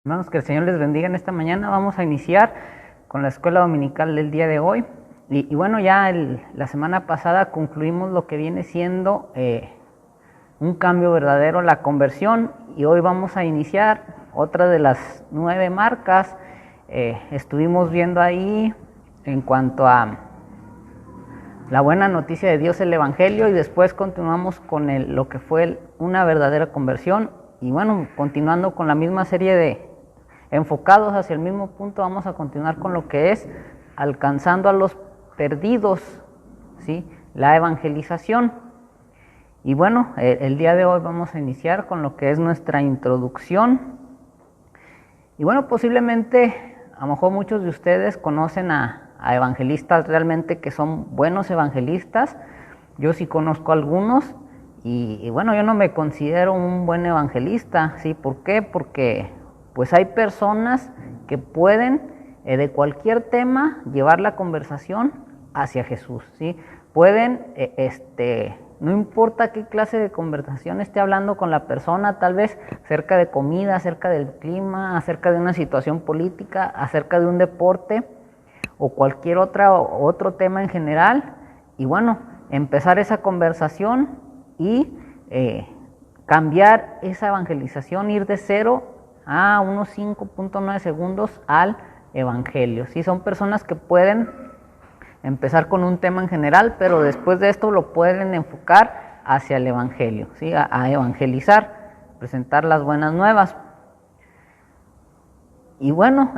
Hermanos, que el Señor les bendiga en esta mañana. Vamos a iniciar con la escuela dominical del día de hoy. Y bueno, ya la semana pasada concluimos lo que viene siendo un cambio verdadero, la conversión. Y hoy vamos a iniciar otra de las 9 marcas. Estuvimos viendo ahí en cuanto a la buena noticia de Dios, el Evangelio, y después continuamos con lo que fue una verdadera conversión. Y bueno, continuando con la misma serie de enfocados hacia el mismo punto, vamos a continuar con lo que es alcanzando a los perdidos, ¿sí? La evangelización. Y bueno, el día de hoy vamos a iniciar con lo que es nuestra introducción. Y bueno, posiblemente, a lo mejor muchos de ustedes conocen a evangelistas realmente que son buenos evangelistas. Yo sí conozco algunos y bueno, yo no me considero un buen evangelista, ¿sí? ¿Por qué? Porque pues hay personas que pueden de cualquier tema llevar la conversación hacia Jesús, ¿sí? Pueden, no importa qué clase de conversación esté hablando con la persona, tal vez acerca de comida, acerca del clima, acerca de una situación política, acerca de un deporte o cualquier otro tema en general, y bueno, empezar esa conversación y cambiar esa evangelización, ir de 0 a unos 5.9 segundos al evangelio. ¿Sí? Son personas que pueden empezar con un tema en general, pero después de esto lo pueden enfocar hacia el evangelio, ¿sí? a evangelizar, presentar las buenas nuevas. Y bueno,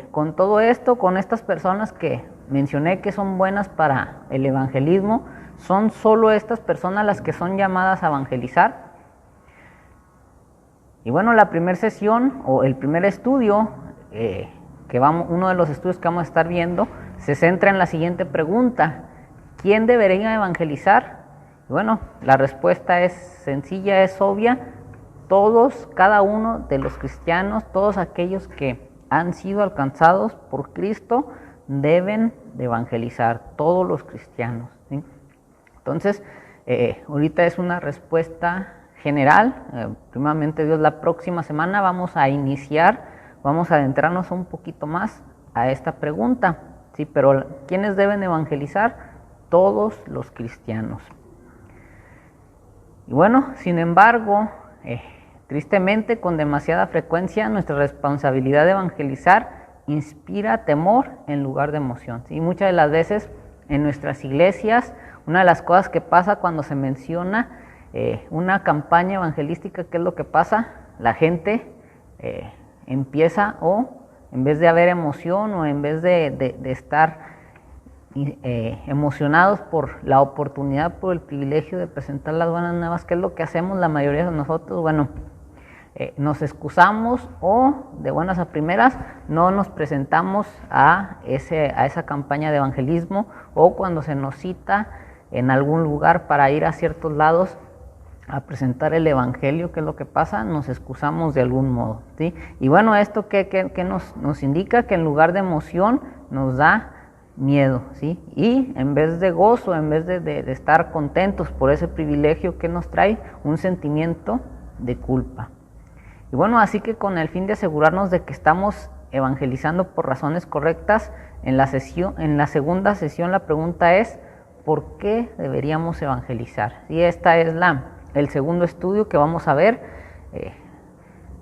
con todo esto, con estas personas que mencioné que son buenas para el evangelismo, ¿son solo estas personas las que son llamadas a evangelizar? Y bueno, la primera sesión o el primer estudio, uno de los estudios que vamos a estar viendo, se centra en la siguiente pregunta: ¿quién debería evangelizar? Y bueno, la respuesta es sencilla, es obvia: todos, cada uno de los cristianos, todos aquellos que han sido alcanzados por Cristo deben de evangelizar, todos los cristianos, ¿sí? Entonces, ahorita es una respuesta general. Primeramente Dios, la próxima semana vamos a adentrarnos un poquito más a esta pregunta, ¿sí? Pero ¿quiénes deben evangelizar? Todos los cristianos. Y bueno, sin embargo, tristemente, con demasiada frecuencia, nuestra responsabilidad de evangelizar inspira temor en lugar de emoción, ¿sí? Muchas de las veces en nuestras iglesias, una de las cosas que pasa cuando se menciona una campaña evangelística, ¿qué es lo que pasa? La gente empieza, o en vez de haber emoción, o en vez de estar emocionados por la oportunidad, por el privilegio de presentar las buenas nuevas, ¿qué es lo que hacemos la mayoría de nosotros? Bueno, nos excusamos, o de buenas a primeras no nos presentamos a esa campaña de evangelismo, o cuando se nos cita en algún lugar para ir a ciertos lados a presentar el evangelio, ¿qué es lo que pasa? Nos excusamos de algún modo, ¿sí? Y bueno, esto ¿qué nos indica? Que en lugar de emoción nos da miedo, ¿sí? Y en vez de gozo, en vez de estar contentos por ese privilegio, que nos trae un sentimiento de culpa. Y bueno, así que con el fin de asegurarnos de que estamos evangelizando por razones correctas, en la segunda sesión la pregunta es: ¿por qué deberíamos evangelizar? Y esta es el segundo estudio que vamos a ver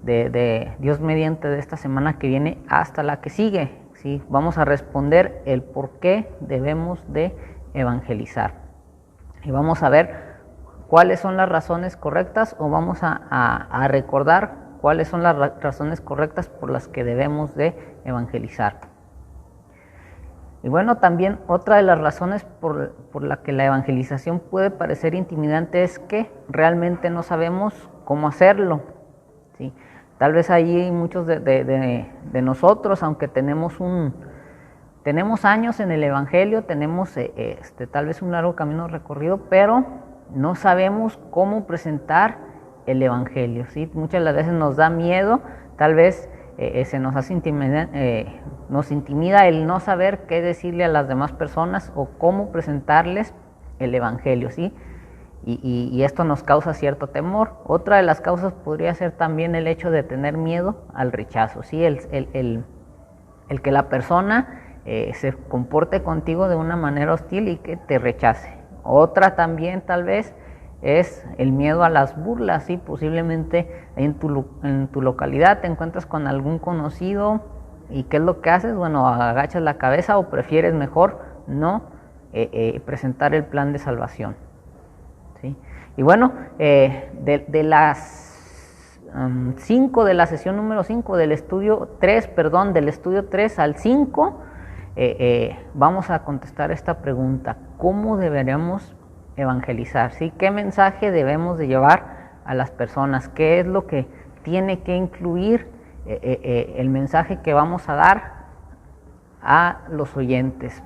de Dios mediante, de esta semana que viene hasta la que sigue, ¿sí? Vamos a responder el por qué debemos de evangelizar. Y vamos a ver cuáles son las razones correctas, o vamos a recordar cuáles son las razones correctas por las que debemos de evangelizar. Y bueno, también otra de las razones por la que la evangelización puede parecer intimidante es que realmente no sabemos cómo hacerlo, ¿sí? Tal vez ahí muchos de nosotros, aunque tenemos años en el evangelio, tenemos tal vez un largo camino recorrido, pero no sabemos cómo presentar el evangelio, ¿sí? Muchas de las veces nos da miedo, tal vez se nos hace nos intimida el no saber qué decirle a las demás personas o cómo presentarles el evangelio, ¿sí? y esto nos causa cierto temor. Otra de las causas podría ser también el hecho de tener miedo al rechazo, ¿sí? El que la persona se comporte contigo de una manera hostil y que te rechace. Otra también tal vez es el miedo a las burlas, ¿sí? Posiblemente en tu localidad te encuentras con algún conocido y ¿qué es lo que haces? Bueno, agachas la cabeza o prefieres mejor no presentar el plan de salvación, ¿sí? Y bueno, de las 5 de la sesión número 5 del estudio 3, del estudio 3 al 5, vamos a contestar esta pregunta: ¿cómo deberíamos evangelizar? ¿Sí? ¿Qué mensaje debemos de llevar a las personas? ¿Qué es lo que tiene que incluir el mensaje que vamos a dar a los oyentes?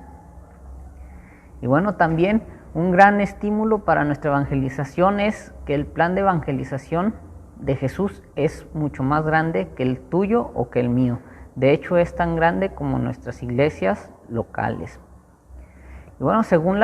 Y bueno, también un gran estímulo para nuestra evangelización es que el plan de evangelización de Jesús es mucho más grande que el tuyo o que el mío. De hecho, es tan grande como nuestras iglesias locales. Y bueno, según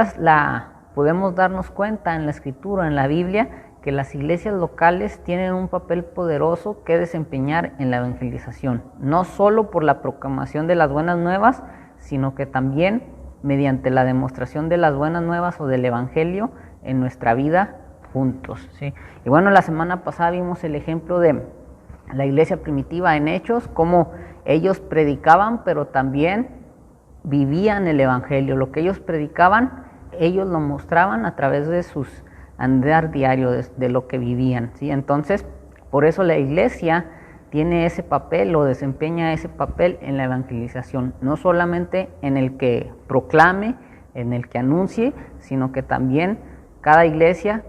podemos darnos cuenta en la Escritura, en la Biblia, que las iglesias locales tienen un papel poderoso que desempeñar en la evangelización, no solo por la proclamación de las buenas nuevas, sino que también mediante la demostración de las buenas nuevas o del evangelio en nuestra vida juntos, ¿sí? Y bueno, la semana pasada vimos el ejemplo de la iglesia primitiva en Hechos, cómo ellos predicaban, pero también vivían el evangelio. Lo que ellos predicaban, ellos lo mostraban a través de sus andar diario, de lo que vivían, ¿sí? Entonces, por eso la iglesia tiene ese papel o desempeña ese papel en la evangelización, no solamente en el que proclame, en el que anuncie, sino que también cada iglesia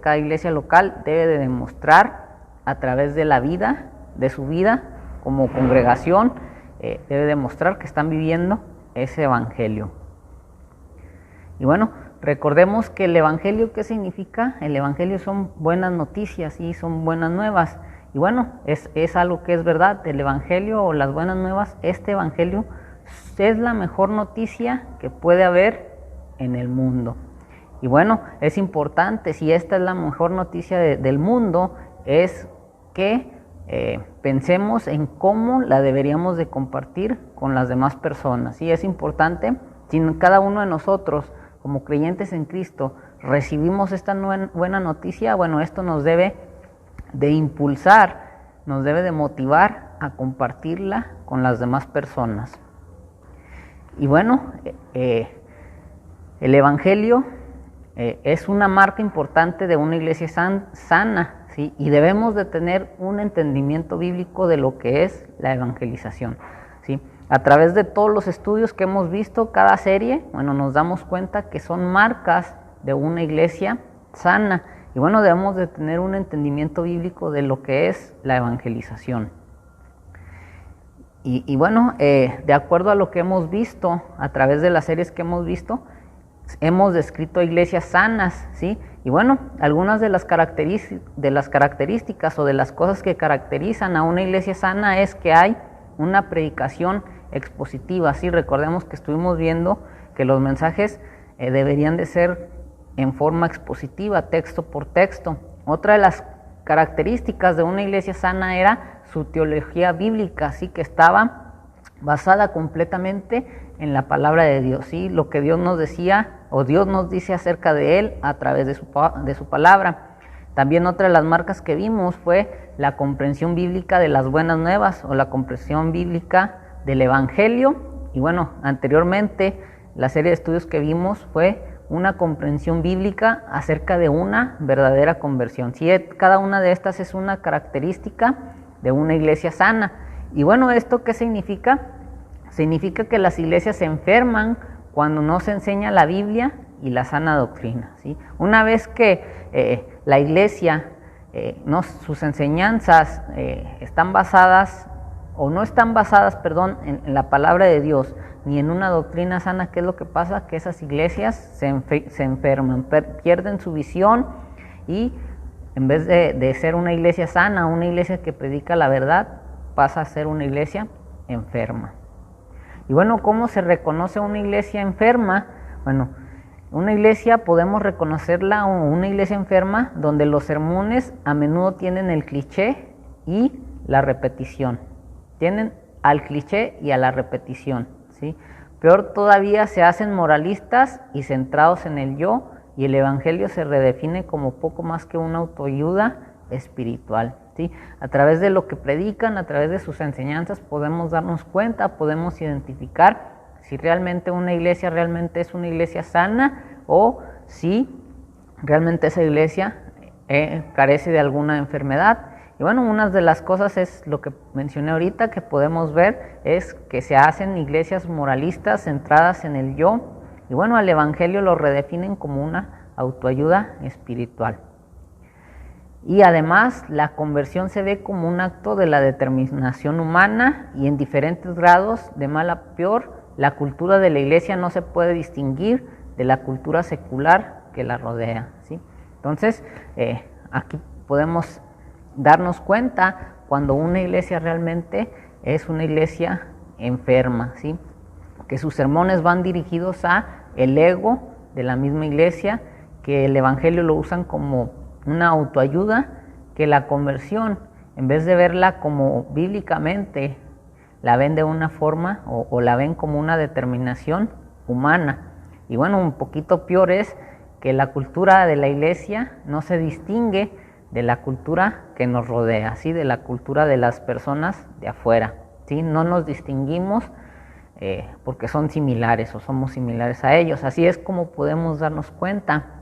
local debe de demostrar a través de la vida, de su vida como congregación, debe demostrar que están viviendo ese evangelio. Y bueno, recordemos que el evangelio, ¿qué significa? El evangelio son buenas noticias y son buenas nuevas. Y bueno, es algo que es verdad, el evangelio o las buenas nuevas, este evangelio es la mejor noticia que puede haber en el mundo. Y bueno, es importante, si esta es la mejor noticia del mundo, es que pensemos en cómo la deberíamos de compartir con las demás personas. Sí, es importante, si cada uno de nosotros, como creyentes en Cristo, recibimos esta buena noticia, bueno, esto nos debe de impulsar, nos debe de motivar a compartirla con las demás personas. Y bueno, el evangelio es una marca importante de una iglesia sana, ¿sí? Y debemos de tener un entendimiento bíblico de lo que es la evangelización, ¿sí? A través de todos los estudios que hemos visto, cada serie, bueno, nos damos cuenta que son marcas de una iglesia sana. Y bueno, debemos de tener un entendimiento bíblico de lo que es la evangelización. Y bueno, de acuerdo a lo que hemos visto, a través de las series que hemos visto, hemos descrito iglesias sanas, ¿sí? Y bueno, algunas de las características o de las cosas que caracterizan a una iglesia sana es que hay una predicación expositiva, ¿sí? Recordemos que estuvimos viendo que los mensajes deberían de ser en forma expositiva, texto por texto. Otra de las características de una iglesia sana era su teología bíblica, ¿sí? Que estaba basada completamente en la palabra de Dios, ¿sí? Lo que Dios nos decía o Dios nos dice acerca de Él a través de su palabra. También otra de las marcas que vimos fue la comprensión bíblica de las buenas nuevas o la comprensión bíblica del evangelio. Y bueno, anteriormente la serie de estudios que vimos fue una comprensión bíblica acerca de una verdadera conversión. Sí, cada una de estas es una característica de una iglesia sana. Y bueno, ¿esto qué significa? Significa que las iglesias se enferman cuando no se enseña la Biblia y la sana doctrina, ¿sí? Una vez que la iglesia, sus enseñanzas están basadas o no están basadas, en la palabra de Dios ni en una doctrina sana, ¿qué es lo que pasa? Que esas iglesias se enferman, pierden su visión y en vez de ser una iglesia sana, una iglesia que predica la verdad, pasa a ser una iglesia enferma. Y bueno, ¿cómo se reconoce una iglesia enferma? Bueno, Una iglesia podemos reconocerla como una iglesia enferma donde los sermones a menudo tienen el cliché y la repetición. Tienen al cliché y a la repetición, ¿sí? Peor todavía, se hacen moralistas y centrados en el yo, y el evangelio se redefine como poco más que una autoayuda espiritual, ¿sí? A través de lo que predican, a través de sus enseñanzas, podemos darnos cuenta, podemos identificar si realmente una iglesia realmente es una iglesia sana o si realmente esa iglesia carece de alguna enfermedad. Y bueno, una de las cosas es lo que mencioné ahorita, que podemos ver es que se hacen iglesias moralistas centradas en el yo, y bueno, al evangelio lo redefinen como una autoayuda espiritual. Y además la conversión se ve como un acto de la determinación humana, y en diferentes grados, de mal a peor, la cultura de la iglesia no se puede distinguir de la cultura secular que la rodea, ¿sí? Entonces, aquí podemos darnos cuenta cuando una iglesia realmente es una iglesia enferma, ¿sí? Que sus sermones van dirigidos a el ego de la misma iglesia, que el evangelio lo usan como una autoayuda, que la conversión, en vez de verla como bíblicamente, la ven de una forma o la ven como una determinación humana. Y bueno, un poquito peor es que la cultura de la iglesia no se distingue de la cultura que nos rodea, ¿sí? De la cultura de las personas de afuera, ¿sí? No nos distinguimos porque son similares o somos similares a ellos. Así es como podemos darnos cuenta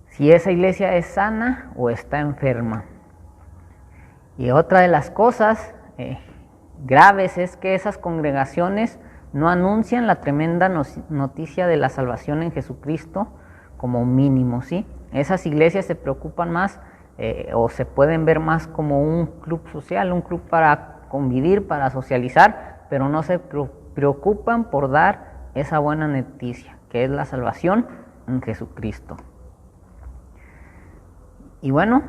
si esa iglesia es sana o está enferma. Y otra de las cosas graves es que esas congregaciones no anuncian la tremenda noticia de la salvación en Jesucristo como mínimo, ¿sí? Esas iglesias se preocupan más o se pueden ver más como un club social, un club para convivir, para socializar, pero no se preocupan por dar esa buena noticia, que es la salvación en Jesucristo. Y bueno,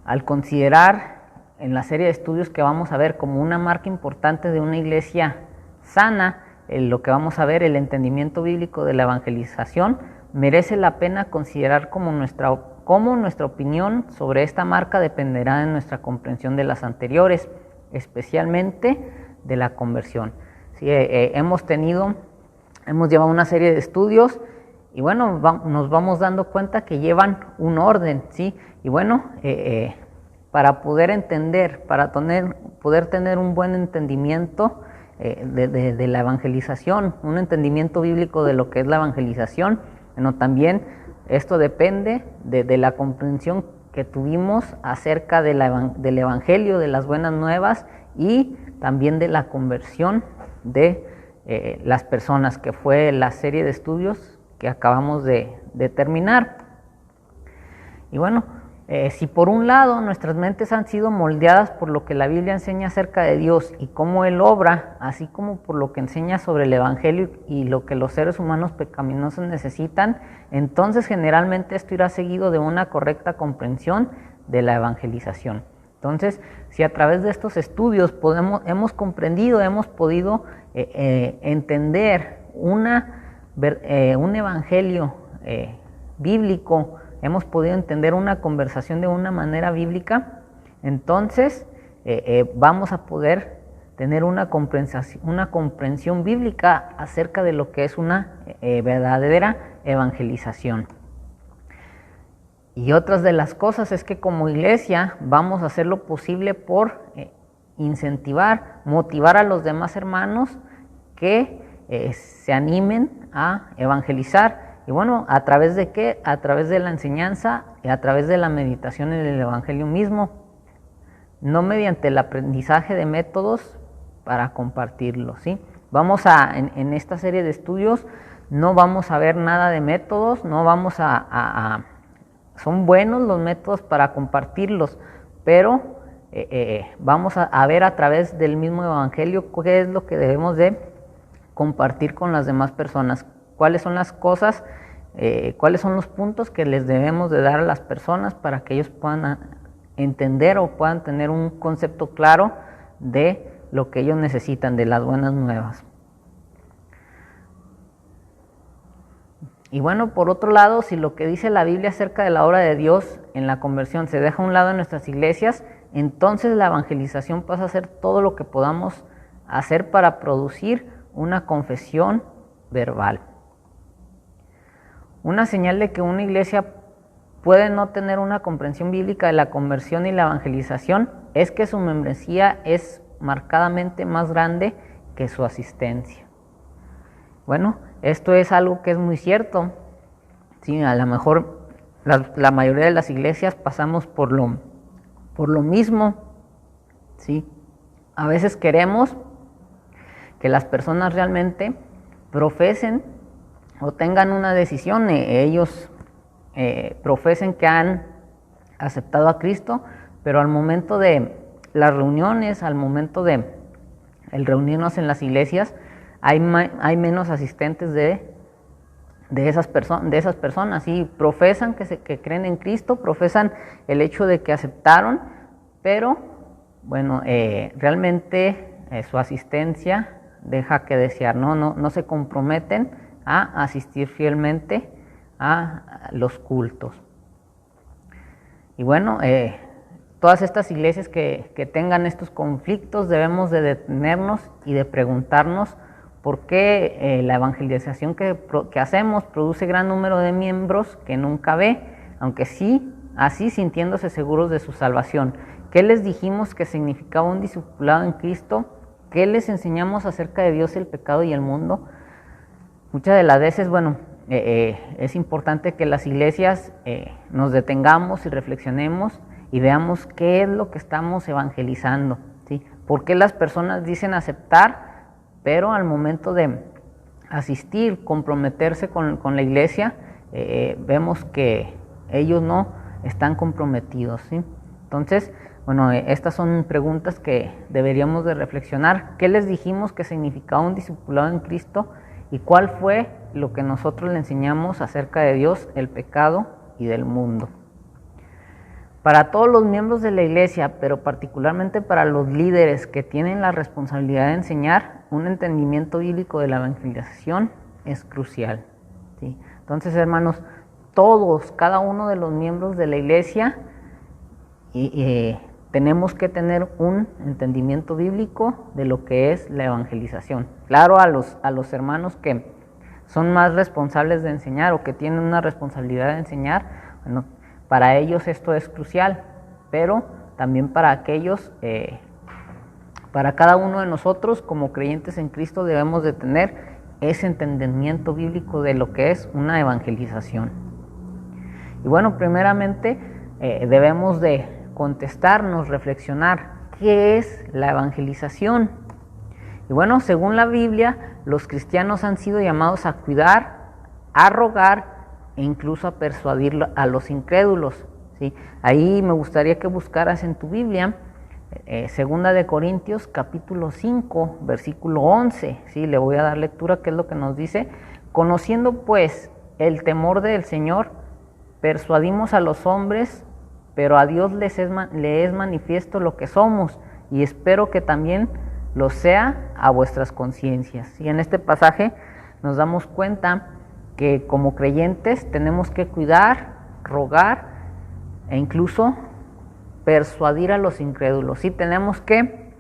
al considerar en la serie de estudios que vamos a ver como una marca importante de una iglesia sana, lo que vamos a ver, el entendimiento bíblico de la evangelización, merece la pena considerar cómo nuestra opinión sobre esta marca dependerá de nuestra comprensión de las anteriores, especialmente de la conversión. Sí, hemos llevado una serie de estudios y bueno, nos vamos dando cuenta que llevan un orden, ¿sí? Y bueno, para poder entender, poder tener un buen entendimiento de la evangelización, un entendimiento bíblico de lo que es la evangelización, bueno, también esto depende de la comprensión que tuvimos acerca del evangelio, de las buenas nuevas, y también de la conversión de las personas, que fue la serie de estudios que acabamos de terminar. Y bueno, si por un lado nuestras mentes han sido moldeadas por lo que la Biblia enseña acerca de Dios y cómo Él obra, así como por lo que enseña sobre el Evangelio y lo que los seres humanos pecaminosos necesitan, entonces generalmente esto irá seguido de una correcta comprensión de la evangelización. Entonces, si a través de estos estudios hemos comprendido, hemos podido entender un evangelio bíblico, hemos podido entender una conversación de una manera bíblica, entonces vamos a poder tener una comprensión bíblica acerca de lo que es una verdadera evangelización. Y otras de las cosas es que como iglesia vamos a hacer lo posible por incentivar, motivar a los demás hermanos que se animen a evangelizar. Y bueno, ¿a través de qué? A través de la enseñanza y a través de la meditación en el Evangelio mismo, no mediante el aprendizaje de métodos para compartirlo, ¿sí? En esta serie de estudios no vamos a ver nada de métodos, son buenos los métodos para compartirlos, pero vamos a ver a través del mismo Evangelio qué es lo que debemos de compartir con las demás personas. ¿Cuáles son las cosas, cuáles son los puntos que les debemos de dar a las personas para que ellos puedan entender o puedan tener un concepto claro de lo que ellos necesitan, de las buenas nuevas? Y bueno, por otro lado, si lo que dice la Biblia acerca de la obra de Dios en la conversión se deja a un lado en nuestras iglesias, entonces la evangelización pasa a ser todo lo que podamos hacer para producir una confesión verbal. Una señal de que una iglesia puede no tener una comprensión bíblica de la conversión y la evangelización es que su membresía es marcadamente más grande que su asistencia. Bueno, esto es algo que es muy cierto. Sí, a lo mejor la mayoría de las iglesias pasamos por lo mismo. ¿Sí? A veces queremos que las personas realmente profesen o tengan una decisión, ellos profesen que han aceptado a Cristo, pero al momento de las reuniones, al momento de el reunirnos en las iglesias, hay menos asistentes de esas personas, ¿sí? Profesan que creen en Cristo, profesan el hecho de que aceptaron, pero bueno, realmente su asistencia deja que desear, no se comprometen a asistir fielmente a los cultos. Y bueno, todas estas iglesias que tengan estos conflictos debemos de detenernos y de preguntarnos por qué la evangelización que hacemos produce gran número de miembros que nunca ve, aunque sí, así sintiéndose seguros de su salvación. ¿Qué les dijimos que significaba un discipulado en Cristo? ¿Qué les enseñamos acerca de Dios, el pecado y el mundo? Muchas de las veces, bueno, es importante que las iglesias nos detengamos y reflexionemos y veamos qué es lo que estamos evangelizando, ¿sí? ¿Por qué las personas dicen aceptar, pero al momento de asistir, comprometerse con la iglesia, vemos que ellos no están comprometidos, ¿sí? Entonces, bueno, estas son preguntas que deberíamos de reflexionar. ¿Qué les dijimos que significaba un discipulado en Cristo? ¿Y cuál fue lo que nosotros le enseñamos acerca de Dios, el pecado y del mundo? Para todos los miembros de la iglesia, pero particularmente para los líderes que tienen la responsabilidad de enseñar, un entendimiento bíblico de la evangelización es crucial, ¿sí? Entonces, hermanos, cada uno de los miembros de la iglesia tenemos que tener un entendimiento bíblico de lo que es la evangelización. Claro, a los hermanos que son más responsables de enseñar o que tienen una responsabilidad de enseñar, bueno, para ellos esto es crucial, pero también para aquellos, para cada uno de nosotros como creyentes en Cristo debemos de tener ese entendimiento bíblico de lo que es una evangelización. Y bueno, primeramente debemos de contestarnos, reflexionar, ¿qué es la evangelización? Y bueno, según la Biblia, los cristianos han sido llamados a cuidar, a rogar e incluso a persuadir a los incrédulos, ¿sí? Ahí me gustaría que buscaras en tu Biblia, Segunda de Corintios, capítulo 5, versículo 11, ¿sí? Le voy a dar lectura, ¿qué es lo que nos dice? Conociendo pues el temor del Señor, persuadimos a los hombres, pero a Dios le es manifiesto lo que somos, y espero que también lo sea a vuestras conciencias. Y en este pasaje nos damos cuenta que como creyentes tenemos que cuidar, rogar e incluso persuadir a los incrédulos. Sí, tenemos que,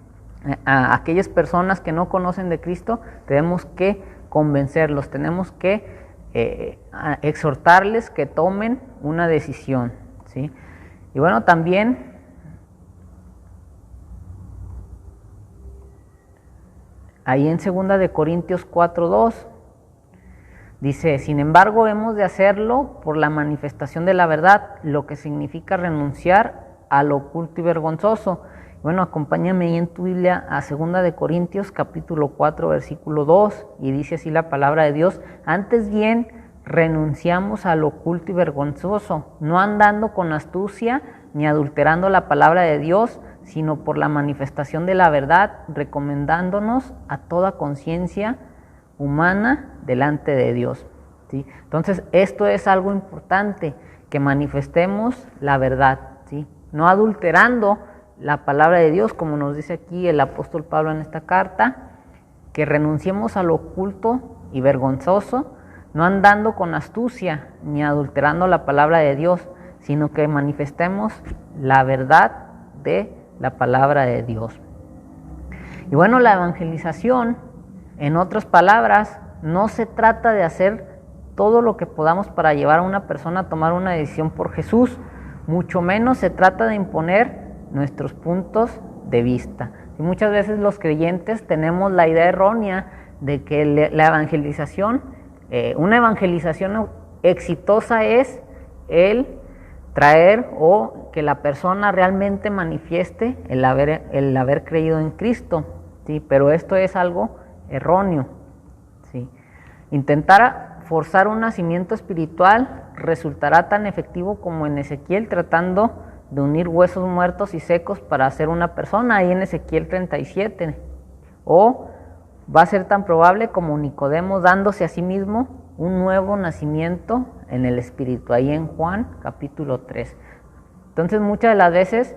a aquellas personas que no conocen de Cristo, tenemos que convencerlos, tenemos que exhortarles que tomen una decisión, ¿sí? Y bueno, también ahí en 2 de Corintios 4:2 dice, sin embargo hemos de hacerlo por la manifestación de la verdad, lo que significa renunciar a lo oculto y vergonzoso. Bueno, acompáñame ahí en tu Biblia a 2 de Corintios capítulo 4 versículo 2 y dice así la palabra de Dios, antes bien renunciamos a lo oculto y vergonzoso, no andando con astucia ni adulterando la palabra de Dios, sino por la manifestación de la verdad, recomendándonos a toda conciencia humana delante de Dios, ¿sí? Entonces, esto es algo importante, que manifestemos la verdad, ¿sí? No adulterando la palabra de Dios, como nos dice aquí el apóstol Pablo en esta carta, que renunciemos a lo oculto y vergonzoso, no andando con astucia ni adulterando la palabra de Dios, sino que manifestemos la verdad de la palabra de Dios. Y bueno, la evangelización, en otras palabras, no se trata de hacer todo lo que podamos para llevar a una persona a tomar una decisión por Jesús, mucho menos se trata de imponer nuestros puntos de vista. Y muchas veces los creyentes tenemos la idea errónea de que la evangelización, una evangelización exitosa es el traer o que la persona realmente manifieste el haber creído en Cristo, ¿sí? Pero esto es algo erróneo, ¿sí? Intentar forzar un nacimiento espiritual resultará tan efectivo como en Ezequiel tratando de unir huesos muertos y secos para hacer una persona, ahí en Ezequiel 37, o va a ser tan probable como Nicodemo dándose a sí mismo un nuevo nacimiento en el Espíritu, ahí en Juan capítulo 3. Entonces muchas de las veces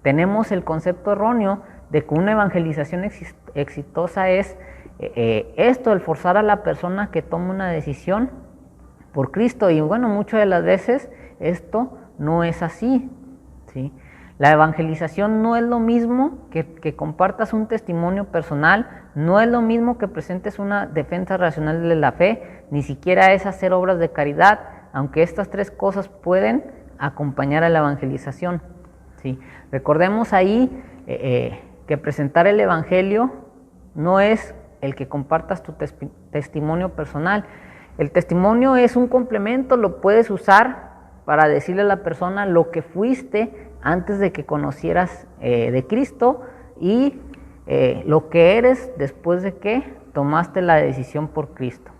tenemos el concepto erróneo de que una evangelización exitosa es esto, el forzar a la persona que tome una decisión por Cristo, y bueno, muchas de las veces esto no es así, ¿sí? La evangelización no es lo mismo que compartas un testimonio personal, no es lo mismo que presentes una defensa racional de la fe, ni siquiera es hacer obras de caridad, aunque estas tres cosas pueden acompañar a la evangelización, ¿sí? Recordemos ahí que presentar el evangelio no es el que compartas tu testimonio personal. El testimonio es un complemento, lo puedes usar para decirle a la persona lo que fuiste antes de que conocieras de Cristo y lo que eres después de que tomaste la decisión por Cristo.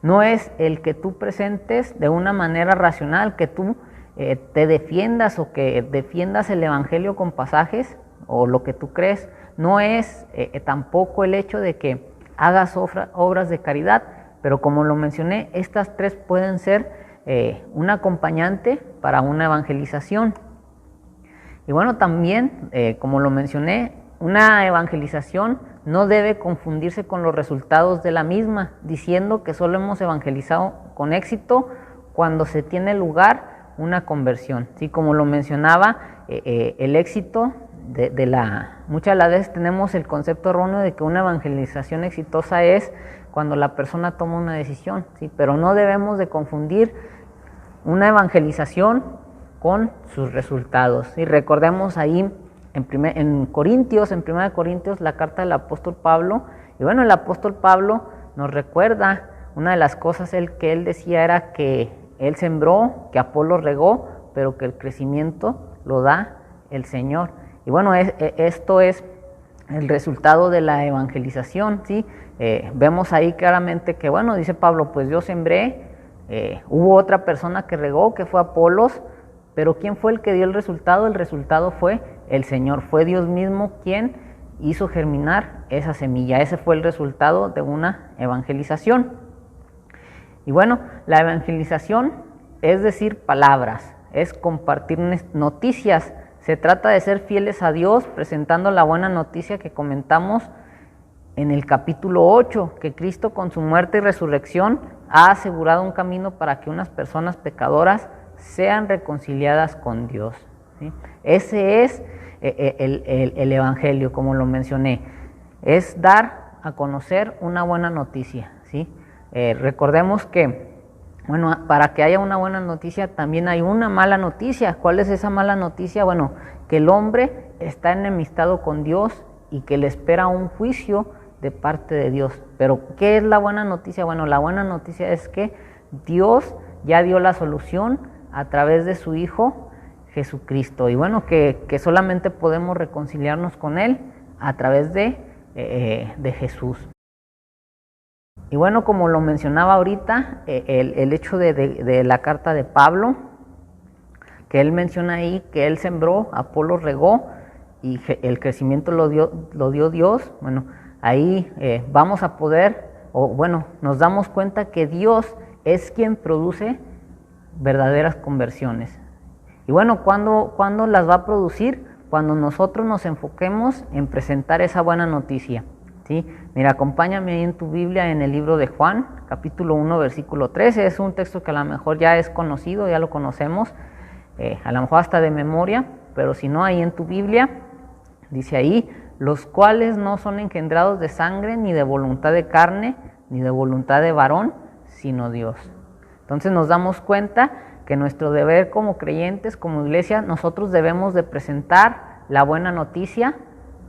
No es el que tú presentes de una manera racional, que tú te defiendas o que defiendas el evangelio con pasajes o lo que tú crees. No es tampoco el hecho de que hagas obras de caridad, pero como lo mencioné, estas tres pueden ser un acompañante para una evangelización. Y bueno, también, como lo mencioné, una evangelización no debe confundirse con los resultados de la misma, diciendo que solo hemos evangelizado con éxito cuando se tiene lugar una conversión. ¿Sí? Como lo mencionaba, el éxito muchas de las veces tenemos el concepto erróneo de que una evangelización exitosa es cuando la persona toma una decisión, ¿sí? Pero no debemos de confundir una evangelización con sus resultados. Y recordemos ahí en Corintios, en 1 Corintios, la carta del apóstol Pablo, y bueno, el apóstol Pablo nos recuerda una de las cosas que él decía era que él sembró, que Apolo regó, pero que el crecimiento lo da el Señor. Y bueno, esto es el resultado de la evangelización, ¿sí? Vemos ahí claramente que, bueno, dice Pablo, pues yo sembré, hubo otra persona que regó, que fue Apolos, pero ¿quién fue el que dio el resultado? El resultado fue el Señor, fue Dios mismo quien hizo germinar esa semilla. Ese fue el resultado de una evangelización. Y bueno, la evangelización es decir palabras, es compartir noticias. Se trata de ser fieles a Dios, presentando la buena noticia que comentamos en el capítulo 8, que Cristo con su muerte y resurrección ha asegurado un camino para que unas personas pecadoras sean reconciliadas con Dios, ¿sí? Ese es el Evangelio, como lo mencioné, es dar a conocer una buena noticia, ¿sí? Recordemos que, bueno, para que haya una buena noticia también hay una mala noticia. ¿Cuál es esa mala noticia? Bueno, que el hombre está enemistado con Dios y que le espera un juicio de parte de Dios. Pero ¿qué es la buena noticia? Bueno, la buena noticia es que Dios ya dio la solución a través de su Hijo Jesucristo. Y bueno, que solamente podemos reconciliarnos con Él a través de Jesús. Y bueno, como lo mencionaba ahorita, el hecho de la carta de Pablo, que él menciona ahí que él sembró, Apolo regó y el crecimiento lo dio Dios. Bueno, ahí vamos a poder, nos damos cuenta que Dios es quien produce verdaderas conversiones. Y bueno, ¿cuándo las va a producir? Cuando nosotros nos enfoquemos en presentar esa buena noticia, ¿sí? Mira, acompáñame ahí en tu Biblia en el libro de Juan, capítulo 1, versículo 13. Es un texto que a lo mejor ya es conocido, ya lo conocemos, a lo mejor hasta de memoria, pero si no, ahí en tu Biblia, dice ahí, los cuales no son engendrados de sangre, ni de voluntad de carne, ni de voluntad de varón, sino Dios. Entonces nos damos cuenta que nuestro deber como creyentes, como iglesia, nosotros debemos de presentar la buena noticia,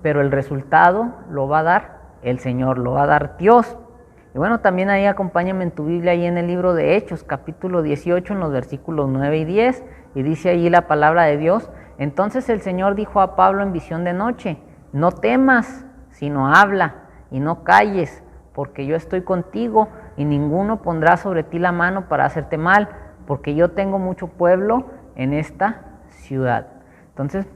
pero el resultado lo va a dar el Señor, lo va a dar Dios. Y bueno, también ahí acompáñame en tu Biblia, ahí en el libro de Hechos, capítulo 18, en los versículos 9 y 10, y dice allí la palabra de Dios: entonces el Señor dijo a Pablo en visión de noche, no temas, sino habla, y no calles, porque yo estoy contigo, y ninguno pondrá sobre ti la mano para hacerte mal, porque yo tengo mucho pueblo en esta ciudad. Entonces,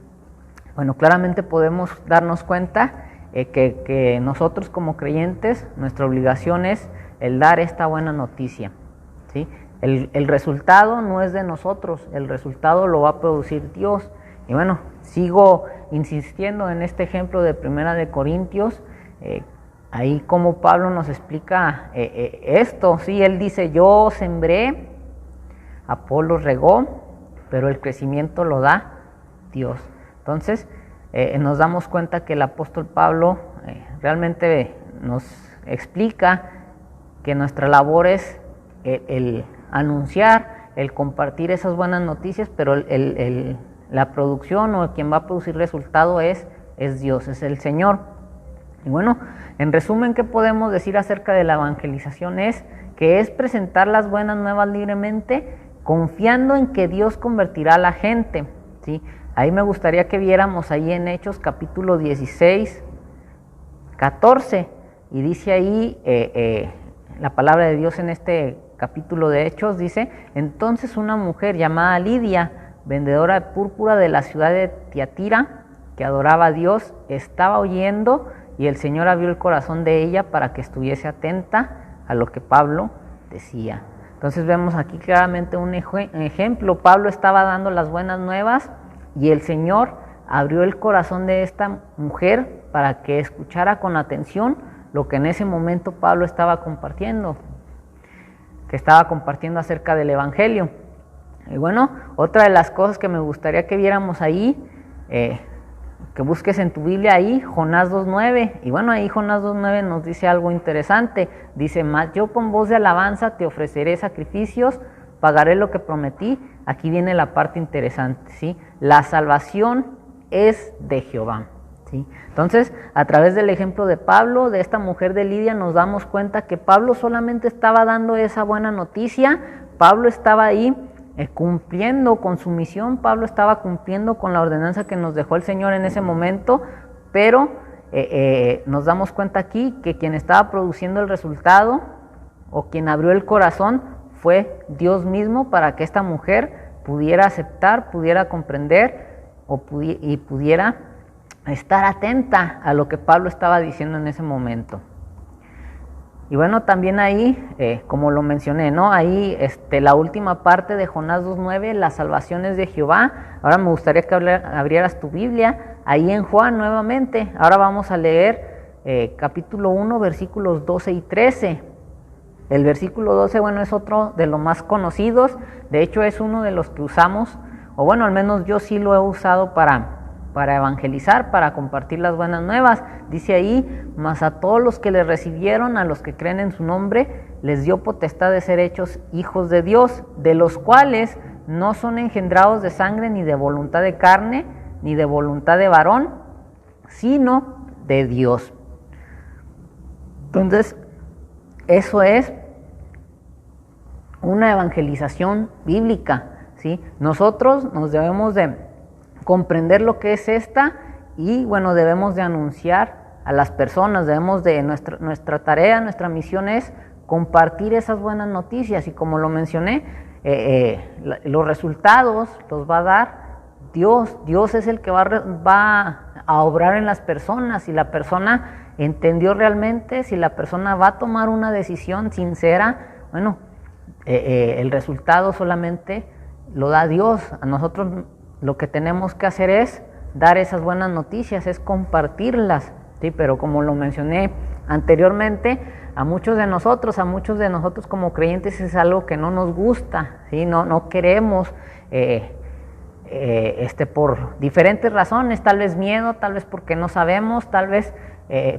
bueno, claramente podemos darnos cuenta que nosotros como creyentes, nuestra obligación es el dar esta buena noticia, ¿sí? El resultado no es de nosotros, el resultado lo va a producir Dios. Y bueno, sigo insistiendo en este ejemplo de Primera de Corintios, ahí como Pablo nos explica esto, ¿sí? Él dice, yo sembré, Apolo regó, pero el crecimiento lo da Dios. Entonces, nos damos cuenta que el apóstol Pablo realmente nos explica que nuestra labor es el anunciar, el compartir esas buenas noticias, pero la producción o quien va a producir resultado es Dios, es el Señor. Y bueno, en resumen, ¿qué podemos decir acerca de la evangelización? Es que es presentar las buenas nuevas libremente, confiando en que Dios convertirá a la gente, ¿sí? Ahí me gustaría que viéramos ahí en Hechos capítulo 16, 14, y dice ahí la palabra de Dios en este capítulo de Hechos, dice, entonces una mujer llamada Lidia, vendedora de púrpura de la ciudad de Tiatira, que adoraba a Dios, estaba oyendo, y el Señor abrió el corazón de ella para que estuviese atenta a lo que Pablo decía. Entonces vemos aquí claramente un ejemplo. Pablo estaba dando las buenas nuevas y el Señor abrió el corazón de esta mujer para que escuchara con atención lo que en ese momento Pablo estaba compartiendo, que estaba compartiendo acerca del Evangelio. Y bueno, otra de las cosas que me gustaría que viéramos ahí, que busques en tu Biblia ahí, Jonás 2.9, y bueno, ahí Jonás 2.9 nos dice algo interesante, dice, mas yo con voz de alabanza te ofreceré sacrificios, pagaré lo que prometí. Aquí viene la parte interesante, ¿sí? La salvación es de Jehová, ¿sí? Entonces, a través del ejemplo de Pablo, de esta mujer de Lidia, nos damos cuenta que Pablo solamente estaba dando esa buena noticia, Pablo estaba ahí cumpliendo con su misión, Pablo estaba cumpliendo con la ordenanza que nos dejó el Señor en ese momento, pero nos damos cuenta aquí que quien estaba produciendo el resultado o quien abrió el corazón fue Dios mismo para que esta mujer pudiera aceptar, pudiera comprender y pudiera estar atenta a lo que Pablo estaba diciendo en ese momento. Y bueno, también ahí, como lo mencioné, ¿no? Ahí la última parte de Jonás 2.9, la salvación es de Jehová. Ahora me gustaría que abrieras tu Biblia, ahí en Juan nuevamente. Ahora vamos a leer capítulo 1, versículos 12 y 13. El versículo 12, bueno, es otro de los más conocidos. De hecho, es uno de los que usamos, o bueno, al menos yo sí lo he usado para evangelizar, para compartir las buenas nuevas. Dice ahí, mas a todos los que le recibieron, a los que creen en su nombre, les dio potestad de ser hechos hijos de Dios, de los cuales no son engendrados de sangre, ni de voluntad de carne, ni de voluntad de varón, sino de Dios. Entonces, eso es una evangelización bíblica, ¿sí? Nosotros nos debemos de comprender lo que es esta y bueno, debemos de anunciar a las personas, debemos de, nuestra tarea, nuestra misión es compartir esas buenas noticias y como lo mencioné, los resultados los va a dar Dios. Dios es el que va a obrar en las personas. Si la persona entendió realmente, si la persona va a tomar una decisión sincera, bueno, el resultado solamente lo da Dios. A nosotros lo que tenemos que hacer es dar esas buenas noticias, es compartirlas ¿sí? Pero como lo mencioné anteriormente, a muchos de nosotros como creyentes es algo que no nos gusta, ¿sí? No queremos, por diferentes razones, tal vez miedo, tal vez porque no sabemos, tal vez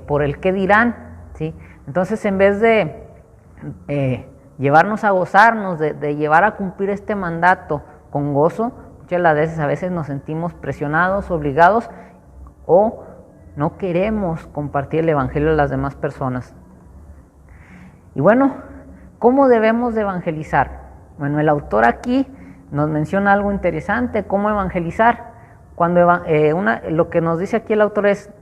por el qué dirán, ¿sí? Entonces, en vez de llevarnos a gozarnos, de llevar a cumplir este mandato con gozo, muchas de las veces a veces nos sentimos presionados, obligados, o no queremos compartir el evangelio a las demás personas. Y bueno, ¿cómo debemos de evangelizar? Bueno, el autor aquí nos menciona algo interesante, cómo evangelizar. Lo que nos dice aquí el autor es,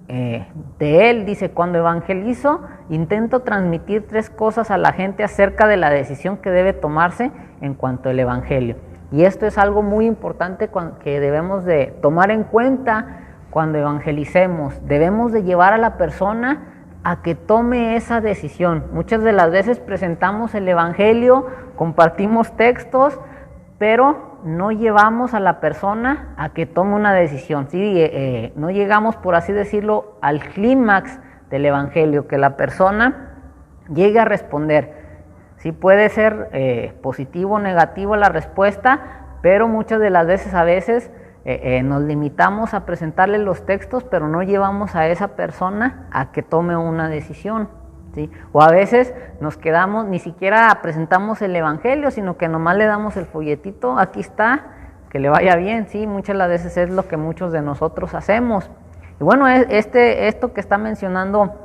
de él dice, cuando evangelizo, intento transmitir 3 cosas a la gente acerca de la decisión que debe tomarse en cuanto al evangelio. Y esto es algo muy importante que debemos de tomar en cuenta cuando evangelicemos. Debemos de llevar a la persona a que tome esa decisión. Muchas de las veces presentamos el evangelio, compartimos textos, pero no llevamos a la persona a que tome una decisión, ¿sí? No llegamos, por así decirlo, al clímax del evangelio, que la persona llegue a responder. Sí, puede ser positivo o negativo la respuesta, pero muchas de las veces nos limitamos a presentarle los textos, pero no llevamos a esa persona a que tome una decisión, ¿sí? O a veces nos quedamos, ni siquiera presentamos el evangelio, sino que nomás le damos el folletito, aquí está, que le vaya bien, ¿sí? Muchas de las veces es lo que muchos de nosotros hacemos. Y bueno, esto que está mencionando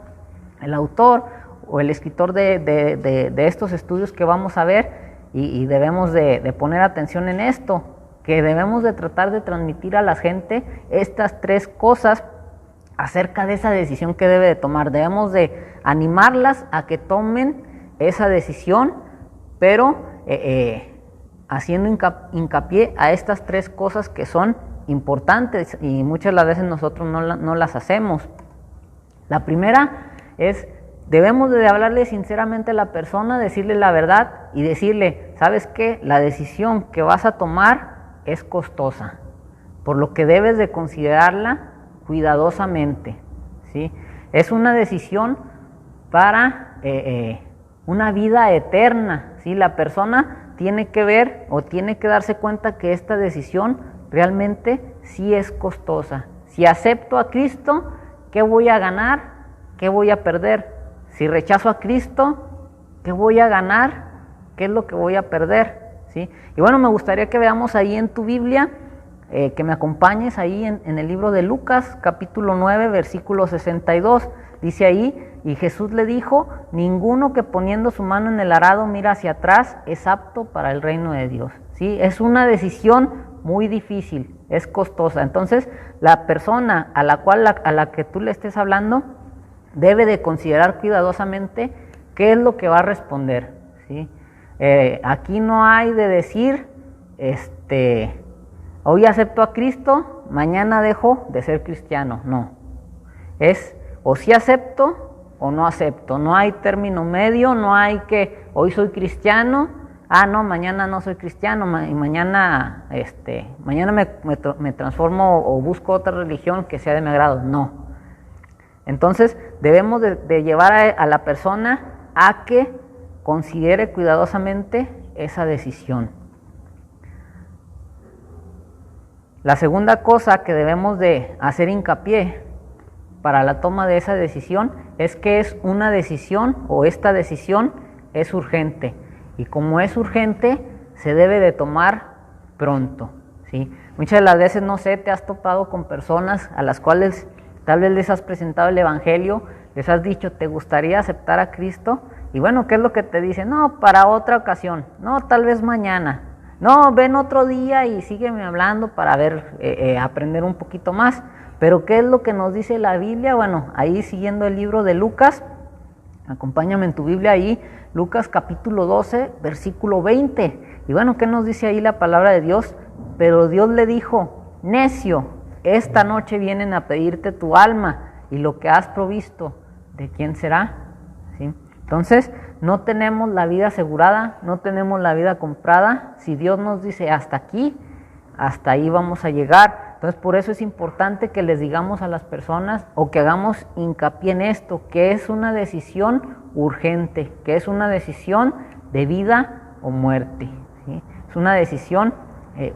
el autor o el escritor de estos estudios que vamos a ver, y debemos de poner atención en esto, que debemos de tratar de transmitir a la gente estas 3 cosas acerca de esa decisión que debe de tomar. Debemos de animarlas a que tomen esa decisión, pero haciendo hincapié a estas 3 cosas que son importantes y muchas de las veces nosotros no las hacemos. La primera es, debemos de hablarle sinceramente a la persona, decirle la verdad y decirle, ¿sabes qué? La decisión que vas a tomar es costosa, por lo que debes de considerarla cuidadosamente, ¿sí? Es una decisión para una vida eterna, ¿sí? La persona tiene que ver o tiene que darse cuenta que esta decisión realmente sí es costosa. Si acepto a Cristo, ¿qué voy a ganar? ¿Qué voy a perder? Si rechazo a Cristo, ¿qué voy a ganar? ¿Qué es lo que voy a perder? ¿Sí? Y bueno, me gustaría que veamos ahí en tu Biblia, que me acompañes ahí en el libro de Lucas, capítulo 9, versículo 62. Dice ahí, y Jesús le dijo, ninguno que poniendo su mano en el arado mira hacia atrás es apto para el reino de Dios. ¿Sí? Es una decisión muy difícil, es costosa. Entonces, la persona a la que tú le estés hablando debe de considerar cuidadosamente qué es lo que va a responder, ¿sí? Aquí no hay de decir, hoy acepto a Cristo, mañana dejo de ser cristiano. No, es o sí acepto o no acepto. No hay término medio, no hay que hoy soy cristiano, no, mañana no soy cristiano, y mañana me transformo o busco otra religión que sea de mi agrado. No. Entonces debemos de llevar a la persona a que considere cuidadosamente esa decisión. La segunda cosa que debemos de hacer hincapié para la toma de esa decisión es que es una decisión o esta decisión es urgente. Y como es urgente, se debe de tomar pronto, ¿sí? Muchas de las veces, no sé, te has topado con personas a las cuales tal vez les has presentado el evangelio, les has dicho, ¿te gustaría aceptar a Cristo? Y bueno, ¿qué es lo que te dicen? No, para otra ocasión, no, tal vez mañana, no, ven otro día y sígueme hablando para ver, aprender un poquito más. Pero ¿qué es lo que nos dice la Biblia? Bueno, ahí siguiendo el libro de Lucas, acompáñame en tu Biblia ahí, Lucas capítulo 12, versículo 20. Y bueno, ¿qué nos dice ahí la palabra de Dios? Pero Dios le dijo, necio, esta noche vienen a pedirte tu alma y lo que has provisto, ¿de quién será? ¿Sí? Entonces, no tenemos la vida asegurada, no tenemos la vida comprada. Si Dios nos dice hasta aquí, hasta ahí vamos a llegar. Entonces, por eso es importante que les digamos a las personas o que hagamos hincapié en esto, que es una decisión urgente, que es una decisión de vida o muerte, ¿sí? Es una decisión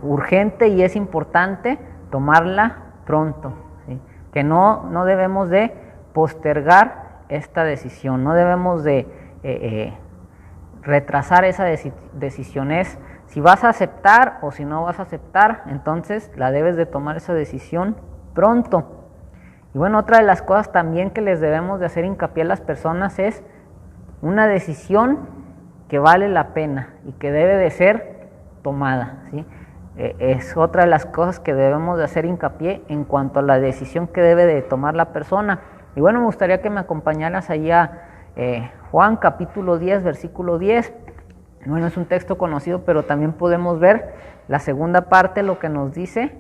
urgente y es importante tomarla pronto, ¿sí? Que no debemos de postergar esta decisión, no debemos de retrasar esa decisión. Es si vas a aceptar o si no vas a aceptar, entonces la debes de tomar esa decisión pronto. Y bueno, otra de las cosas también que les debemos de hacer hincapié a las personas es una decisión que vale la pena y que debe de ser tomada, ¿sí? Es otra de las cosas que debemos de hacer hincapié en cuanto a la decisión que debe de tomar la persona. Y bueno, me gustaría que me acompañaras allá Juan capítulo 10, versículo 10. Bueno, es un texto conocido, pero también podemos ver la segunda parte, lo que nos dice,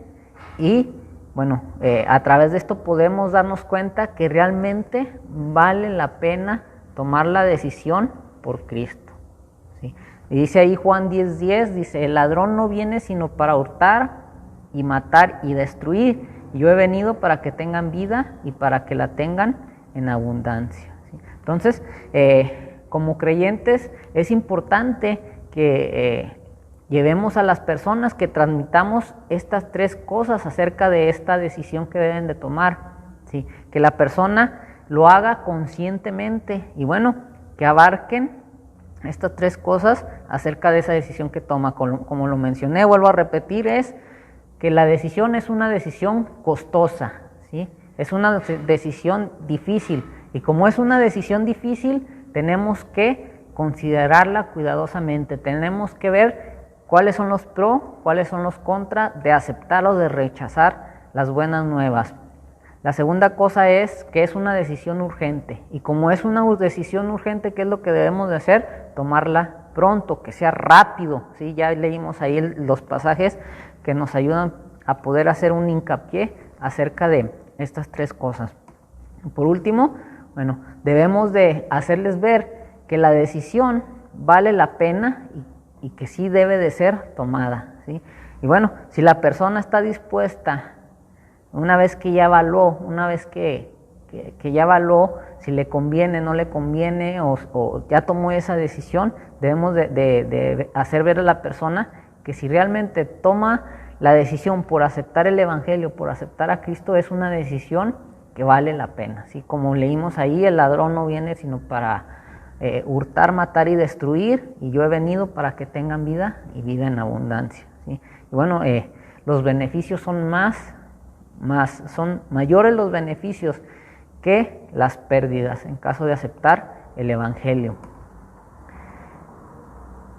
y bueno, a través de esto podemos darnos cuenta que realmente vale la pena tomar la decisión por Cristo, ¿sí? Y dice ahí Juan 10:10, dice, el ladrón no viene sino para hurtar y matar y destruir, y yo he venido para que tengan vida y para que la tengan en abundancia, ¿sí? Entonces, como creyentes es importante que llevemos a las personas, que transmitamos estas tres cosas acerca de esta decisión que deben de tomar, ¿sí? Que la persona lo haga conscientemente y bueno, que abarquen estas tres cosas acerca de esa decisión que toma. Como lo mencioné, vuelvo a repetir, es que la decisión es una decisión costosa, ¿sí? Es una decisión difícil, y como es una decisión difícil, tenemos que considerarla cuidadosamente, tenemos que ver cuáles son los pros, cuáles son los contras de aceptar o de rechazar las buenas nuevas. La segunda cosa es que es una decisión urgente, y como es una decisión urgente, ¿qué es lo que debemos de hacer? Tomarla pronto, que sea rápido, ¿sí? Ya leímos ahí los pasajes que nos ayudan a poder hacer un hincapié acerca de estas tres cosas. Por último, bueno, debemos de hacerles ver que la decisión vale la pena y que sí debe de ser tomada, ¿sí? Y bueno, si la persona está dispuesta, una vez que ya evaluó, ya evaluó si le conviene, no le conviene o ya tomó esa decisión, debemos de hacer ver a la persona que si realmente toma la decisión por aceptar el Evangelio, por aceptar a Cristo, es una decisión que vale la pena, ¿sí? Como leímos ahí, el ladrón no viene sino para hurtar, matar y destruir, y yo he venido para que tengan vida y vida en abundancia, ¿sí? Y bueno, los beneficios son son mayores los beneficios que las pérdidas en caso de aceptar el Evangelio.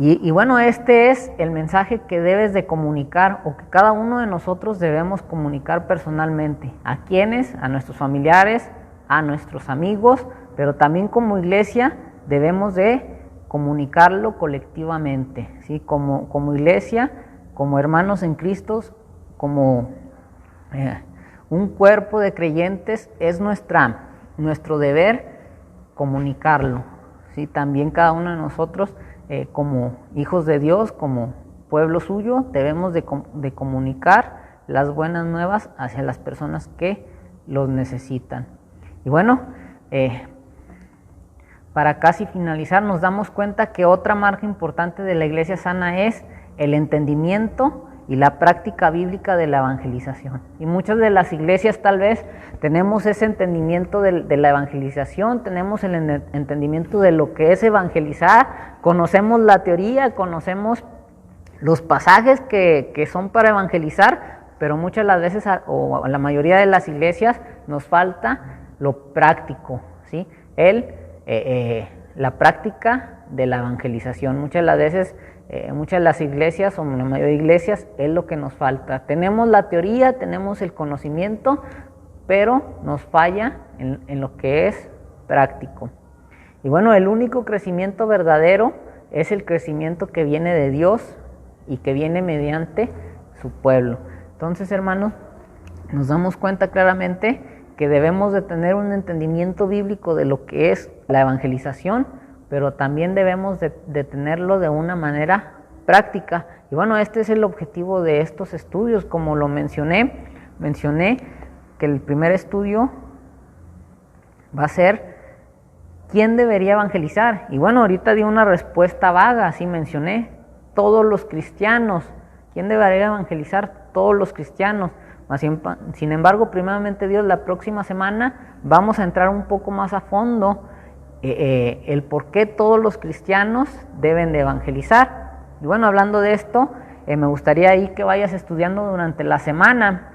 Y bueno, este es el mensaje que debes de comunicar, o que cada uno de nosotros debemos comunicar personalmente. ¿A quiénes? A nuestros familiares, a nuestros amigos, pero también como iglesia debemos de comunicarlo colectivamente, ¿sí? Como iglesia, como hermanos en Cristo, como un cuerpo de creyentes, es nuestro deber comunicarlo, ¿sí? También cada uno de nosotros, como hijos de Dios, como pueblo suyo, debemos de comunicar las buenas nuevas hacia las personas que los necesitan. Y bueno, para casi finalizar, nos damos cuenta que otra marca importante de la iglesia sana es el entendimiento y la práctica bíblica de la evangelización. Y muchas de las iglesias tal vez tenemos ese entendimiento de la evangelización, tenemos el entendimiento de lo que es evangelizar, conocemos la teoría, conocemos los pasajes que son para evangelizar, pero muchas de las veces, o la mayoría de las iglesias, nos falta lo práctico, ¿sí? La práctica de la evangelización. Muchas de las veces, muchas de las iglesias, o la mayoría de iglesias, es lo que nos falta. Tenemos la teoría, tenemos el conocimiento, pero nos falla en lo que es práctico. Y bueno, el único crecimiento verdadero es el crecimiento que viene de Dios y que viene mediante su pueblo. Entonces, hermanos, nos damos cuenta claramente que debemos de tener un entendimiento bíblico de lo que es la evangelización, pero también debemos de tenerlo de una manera práctica. Y bueno, este es el objetivo de estos estudios, como lo mencioné, mencioné que el primer estudio va a ser ¿quién debería evangelizar? Y bueno, ahorita di una respuesta vaga, así mencioné, todos los cristianos. ¿Quién debería evangelizar? Todos los cristianos. Sin embargo, primeramente Dios, la próxima semana vamos a entrar un poco más a fondo el por qué todos los cristianos deben de evangelizar. Y bueno, hablando de esto, me gustaría ahí que vayas estudiando durante la semana,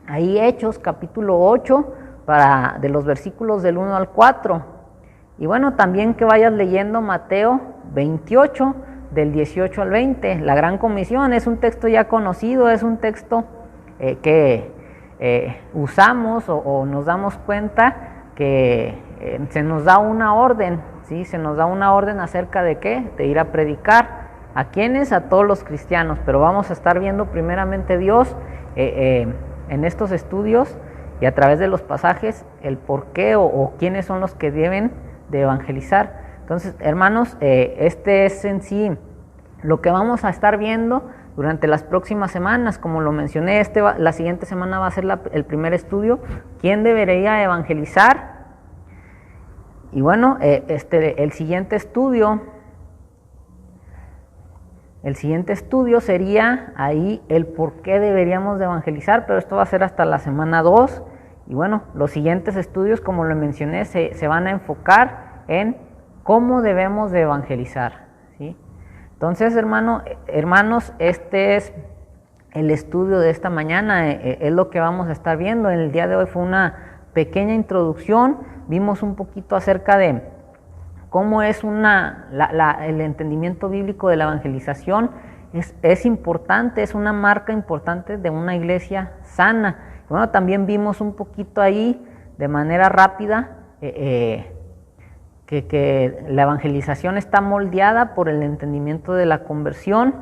ahí Hechos capítulo 8, de los versículos del 1 al 4. Y bueno, también que vayas leyendo Mateo 28, del 18 al 20. La Gran Comisión es un texto ya conocido, es un texto que usamos o nos damos cuenta que se nos da una orden, ¿sí? Se nos da una orden acerca de qué, de ir a predicar. ¿A quiénes? A todos los cristianos, pero vamos a estar viendo primeramente Dios en estos estudios y a través de los pasajes el por qué o quiénes son los que deben de evangelizar. Entonces, hermanos, este es en sí lo que vamos a estar viendo durante las próximas semanas. Como lo mencioné, la siguiente semana va a ser el primer estudio, ¿quién debería evangelizar? Y bueno, el siguiente estudio sería ahí el por qué deberíamos de evangelizar, pero esto va a ser hasta la semana 2. Y bueno, los siguientes estudios, como lo mencioné, se van a enfocar en cómo debemos de evangelizar, ¿sí? Entonces, hermanos, este es el estudio de esta mañana, es lo que vamos a estar viendo. En el día de hoy fue una pequeña introducción, vimos un poquito acerca de cómo es el entendimiento bíblico de la evangelización. Es importante, es una marca importante de una iglesia sana. Bueno, también vimos un poquito ahí, de manera rápida, que la evangelización está moldeada por el entendimiento de la conversión.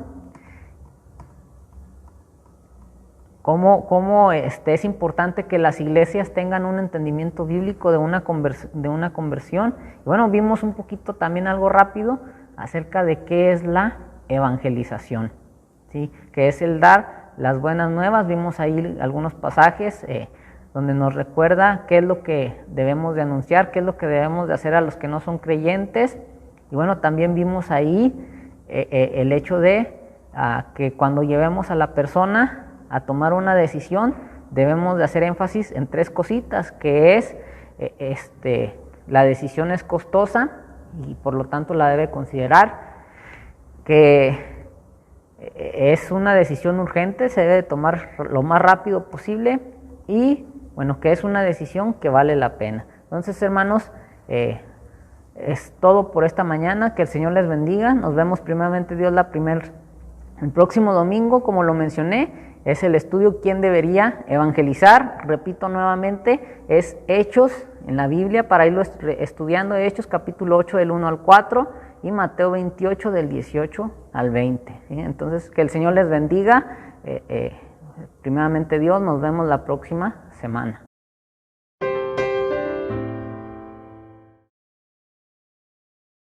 Cómo es importante que las iglesias tengan un entendimiento bíblico de una conversión. Y bueno, vimos un poquito también algo rápido acerca de qué es la evangelización, ¿sí? Que es el dar las buenas nuevas. Vimos ahí algunos pasajes donde nos recuerda qué es lo que debemos de anunciar, qué es lo que debemos de hacer a los que no son creyentes. Y bueno, también vimos ahí el hecho de que cuando llevemos a la persona a tomar una decisión, debemos de hacer énfasis en 3 cositas, que es, la decisión es costosa y por lo tanto la debe considerar, que es una decisión urgente, se debe tomar lo más rápido posible y, bueno, que es una decisión que vale la pena. Entonces, hermanos, es todo por esta mañana, que el Señor les bendiga. Nos vemos primeramente Dios el próximo domingo, como lo mencioné. Es el estudio ¿quién debería evangelizar? Repito nuevamente, es Hechos en la Biblia, para irlo estudiando, Hechos capítulo 8 del 1 al 4 y Mateo 28 del 18 al 20. ¿Sí? Entonces, que el Señor les bendiga. Primeramente Dios, nos vemos la próxima semana.